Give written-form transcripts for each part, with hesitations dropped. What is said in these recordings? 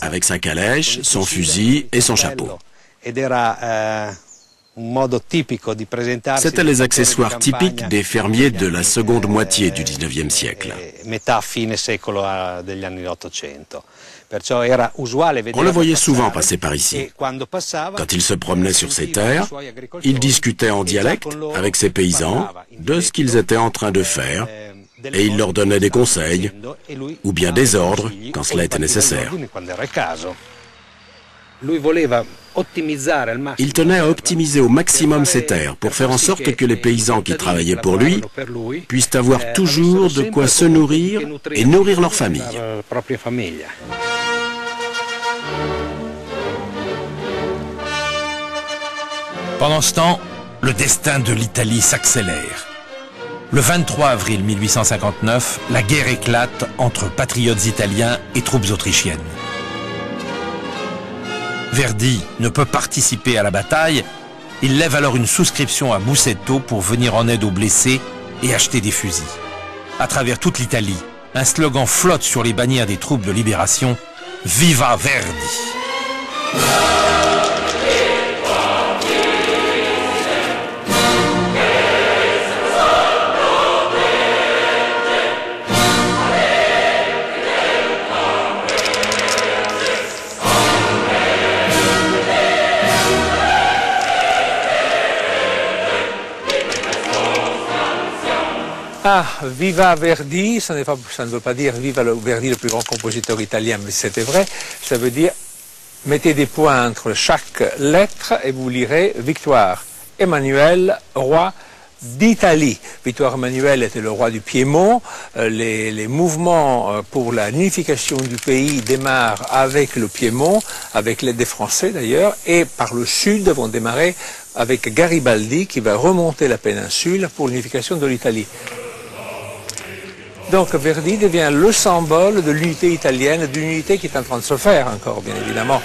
avec sa calèche, son fusil et son chapeau. C'étaient les accessoires typiques des fermiers de la seconde moitié du XIXe siècle. On le voyait souvent passer par ici. Quand il se promenait sur ces terres, il discutait en dialecte avec ses paysans de ce qu'ils étaient en train de faire et il leur donnait des conseils ou bien des ordres quand cela était nécessaire. Il tenait à optimiser au maximum ses terres pour faire en sorte que les paysans qui travaillaient pour lui puissent avoir toujours de quoi se nourrir et nourrir leur famille. Pendant ce temps, le destin de l'Italie s'accélère. Le 23 avril 1859, la guerre éclate entre patriotes italiens et troupes autrichiennes. Verdi ne peut participer à la bataille. Il lève alors une souscription à Busseto pour venir en aide aux blessés et acheter des fusils. À travers toute l'Italie, un slogan flotte sur les bannières des troupes de libération, « Viva Verdi !» Ah, Viva Verdi, ça ne veut pas dire Viva Verdi, le plus grand compositeur italien, mais c'était vrai. Ça veut dire, mettez des points entre chaque lettre et vous lirez Victoire. Emmanuel, roi d'Italie. Victor Emmanuel était le roi du Piémont. Les mouvements pour la unification du pays démarrent avec le Piémont, avec l'aide des Français d'ailleurs, et par le sud vont démarrer avec Garibaldi qui va remonter la péninsule pour l'unification de l'Italie. Donc Verdi devient le symbole de l'unité italienne, d'une unité qui est en train de se faire encore, bien évidemment.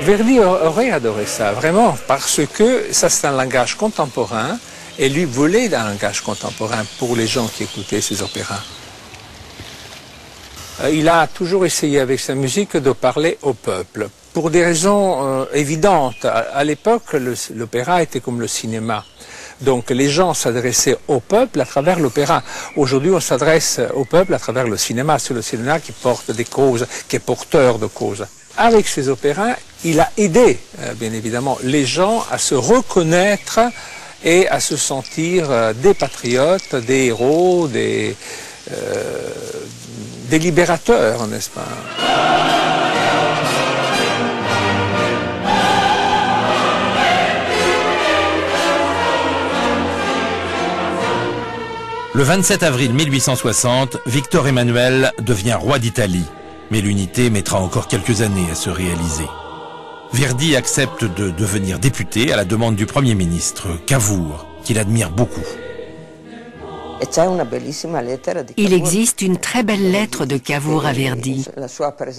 Verdi aurait adoré ça, vraiment, parce que ça c'est un langage contemporain, et lui voulait un langage contemporain pour les gens qui écoutaient ses opéras. Il a toujours essayé avec sa musique de parler au peuple, pour des raisons évidentes. À l'époque, l'opéra était comme le cinéma. Donc les gens s'adressaient au peuple à travers l'opéra. Aujourd'hui, on s'adresse au peuple à travers le cinéma. C'est le cinéma qui porte des causes, qui est porteur de causes. Avec ses opéras, il a aidé, bien évidemment, les gens à se reconnaître et à se sentir des patriotes, des héros, des libérateurs, n'est-ce pas? Le 27 avril 1860, Victor Emmanuel devient roi d'Italie. Mais l'unité mettra encore quelques années à se réaliser. Verdi accepte de devenir député à la demande du Premier ministre, Cavour, qu'il admire beaucoup. Il existe une très belle lettre de Cavour à Verdi,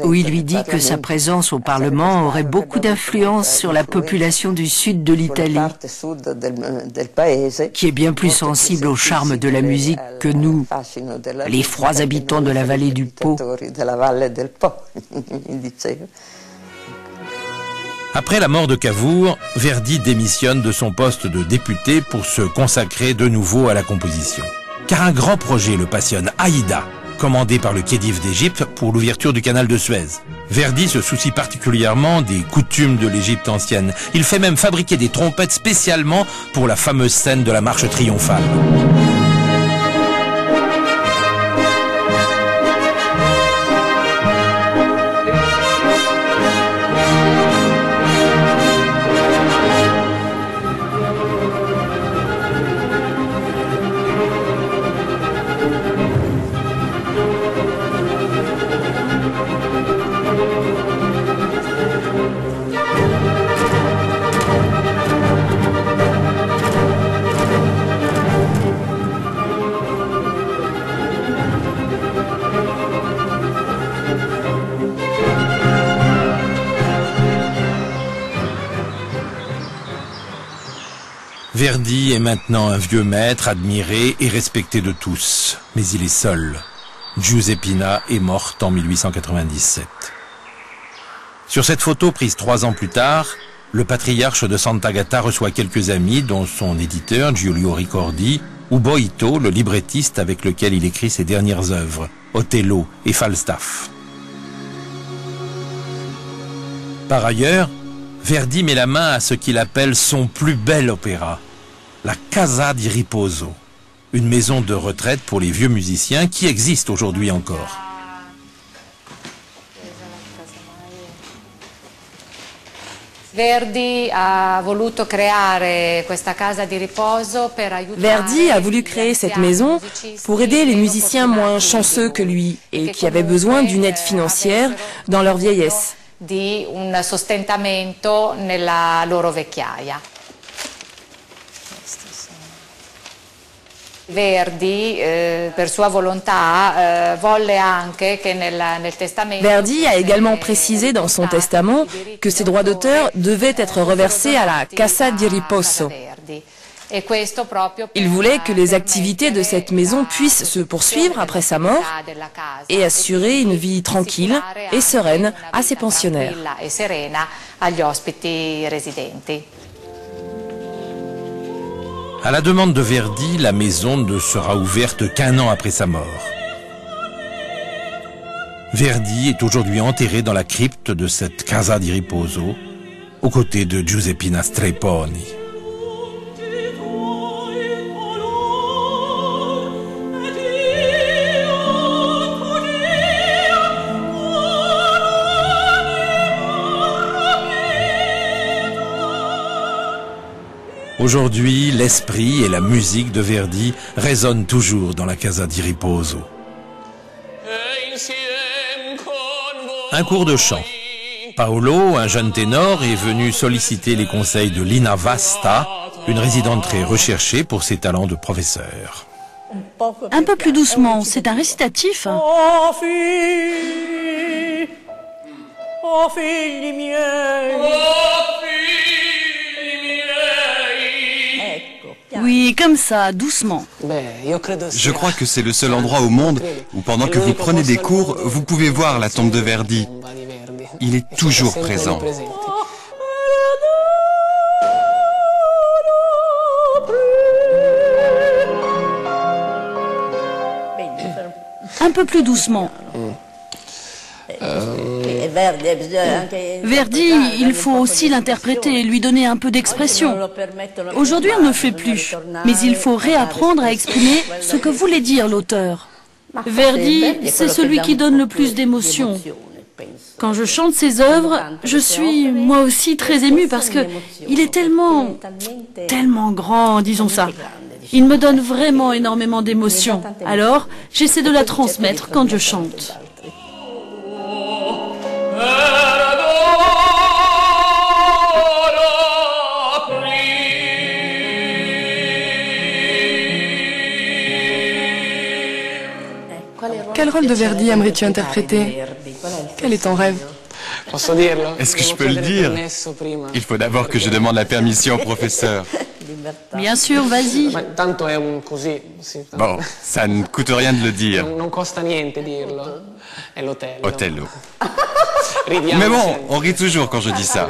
où il lui dit que sa présence au Parlement aurait beaucoup d'influence sur la population du sud de l'Italie, qui est bien plus sensible au charme de la musique que nous, les froids habitants de la vallée du Pô. Après la mort de Cavour, Verdi démissionne de son poste de député pour se consacrer de nouveau à la composition. Car un grand projet le passionne, Aïda, commandé par le Khedive d'Égypte pour l'ouverture du canal de Suez. Verdi se soucie particulièrement des coutumes de l'Égypte ancienne. Il fait même fabriquer des trompettes spécialement pour la fameuse scène de la marche triomphale. Verdi est maintenant un vieux maître, admiré et respecté de tous. Mais il est seul. Giuseppina est morte en 1897. Sur cette photo prise 3 ans plus tard, le patriarche de Sant'Agata reçoit quelques amis, dont son éditeur Giulio Ricordi, ou Boito, le librettiste avec lequel il écrit ses dernières œuvres, Otello et Falstaff. Par ailleurs, Verdi met la main à ce qu'il appelle son plus bel opéra, la Casa di Riposo, une maison de retraite pour les vieux musiciens qui existe aujourd'hui encore. Verdi a voulu créer cette maison pour aider les musiciens moins chanceux que lui et qui avaient besoin d'une aide financière dans leur vieillesse. Di un sostentamento nella loro vecchiaia. Verdi, per sua volontà, volle anche che nel testamento. Verdi a également précisé dans son testament que ses droits d'auteur devaient être reversés à la Casa di Riposo. Il voulait que les activités de cette maison puissent se poursuivre après sa mort et assurer une vie tranquille et sereine à ses pensionnaires. À la demande de Verdi, la maison ne sera ouverte qu'1 an après sa mort. Verdi est aujourd'hui enterré dans la crypte de cette Casa di Riposo, aux côtés de Giuseppina Strepponi. Aujourd'hui, l'esprit et la musique de Verdi résonnent toujours dans la Casa di Riposo. Un cours de chant. Paolo, un jeune ténor, est venu solliciter les conseils de Lina Vasta, une résidente très recherchée pour ses talents de professeur. Un peu plus doucement, c'est un récitatif. Oh figli, oh figli miei. Oui, comme ça, doucement. Je crois que c'est le seul endroit au monde où pendant que vous prenez des cours, vous pouvez voir la tombe de Verdi. Il est toujours présent. Un peu plus doucement. Verdi, il faut aussi l'interpréter et lui donner un peu d'expression. Aujourd'hui, on ne le fait plus, mais il faut réapprendre à exprimer ce que voulait dire l'auteur. Verdi, c'est celui qui donne le plus d'émotion. Quand je chante ses œuvres, je suis moi aussi très émue parce que il est tellement grand, disons ça. Il me donne vraiment énormément d'émotion. Alors, j'essaie de la transmettre quand je chante. Quel rôle de Verdi aimerais-tu interpréter? Quel est ton rêve? Est-ce que je peux le dire? Il faut d'abord que je demande la permission au professeur. Bien sûr, vas-y. Bon, ça ne coûte rien de le dire. Otello. Mais bon, on rit toujours quand je dis ça.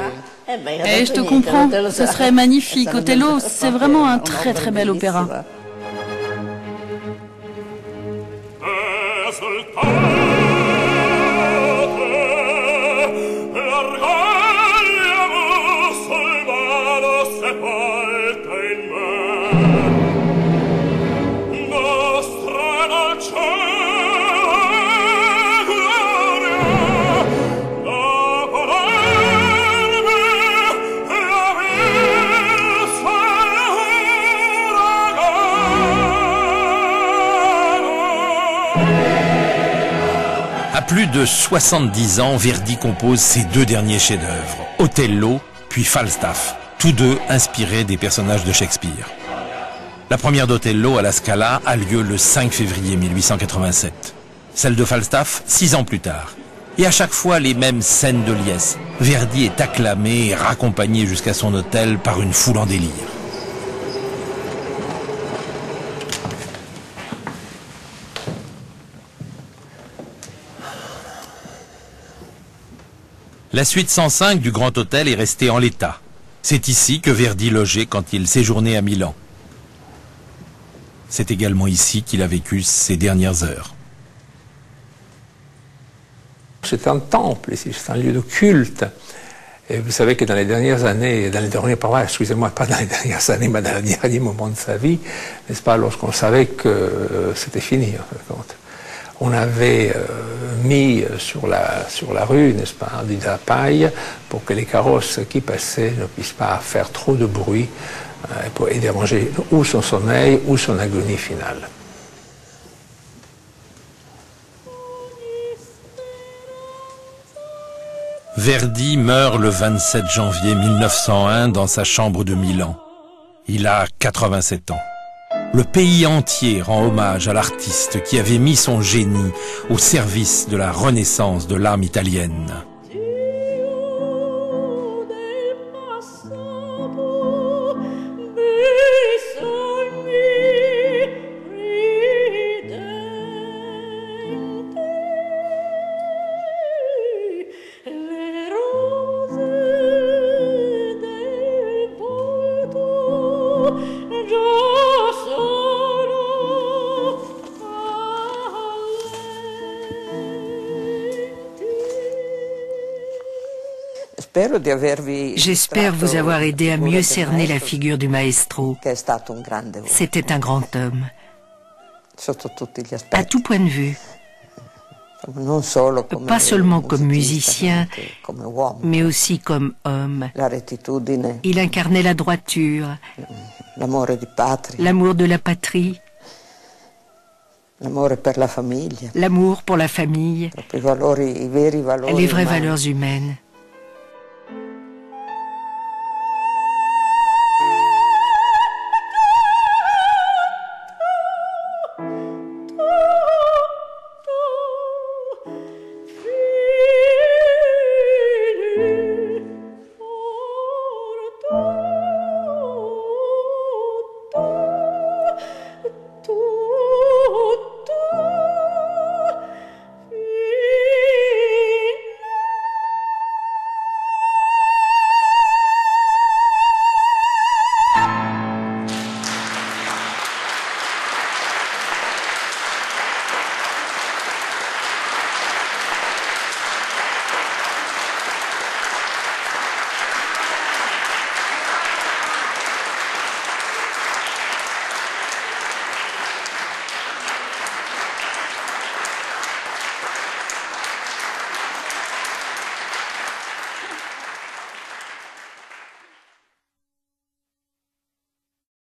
Et je te comprends, ce serait magnifique. Otello, c'est vraiment un très très bel opéra. À plus de 70 ans, Verdi compose ses 2 derniers chefs-d'œuvre, Otello puis Falstaff, tous deux inspirés des personnages de Shakespeare. La première d'Otello à la Scala a lieu le 5 février 1887. Celle de Falstaff, 6 ans plus tard. Et à chaque fois, les mêmes scènes de liesse. Verdi est acclamé et raccompagné jusqu'à son hôtel par une foule en délire. La suite 105 du Grand Hôtel est restée en l'état. C'est ici que Verdi logeait quand il séjournait à Milan. C'est également ici qu'il a vécu ses dernières heures. C'est un temple ici, c'est un lieu de culte. Et vous savez que dans les dernières années, excusez-moi, pas dans les dernières années, mais dans les derniers moments de sa vie, n'est-ce pas, lorsqu'on savait que c'était fini, en fin de compte, on avait mis sur la rue, n'est-ce pas, de la paille pour que les carrosses qui passaient ne puissent pas faire trop de bruit et déranger ou son sommeil ou son agonie finale. Verdi meurt le 27 janvier 1901 dans sa chambre de Milan. Il a 87 ans. Le pays entier rend hommage à l'artiste qui avait mis son génie au service de la renaissance de l'âme italienne. J'espère vous avoir aidé à mieux cerner la figure du maestro. C'était un grand homme, à tout point de vue. Pas seulement comme musicien, mais aussi comme homme. Il incarnait la droiture, l'amour de la patrie, l'amour pour la famille, les vraies valeurs humaines.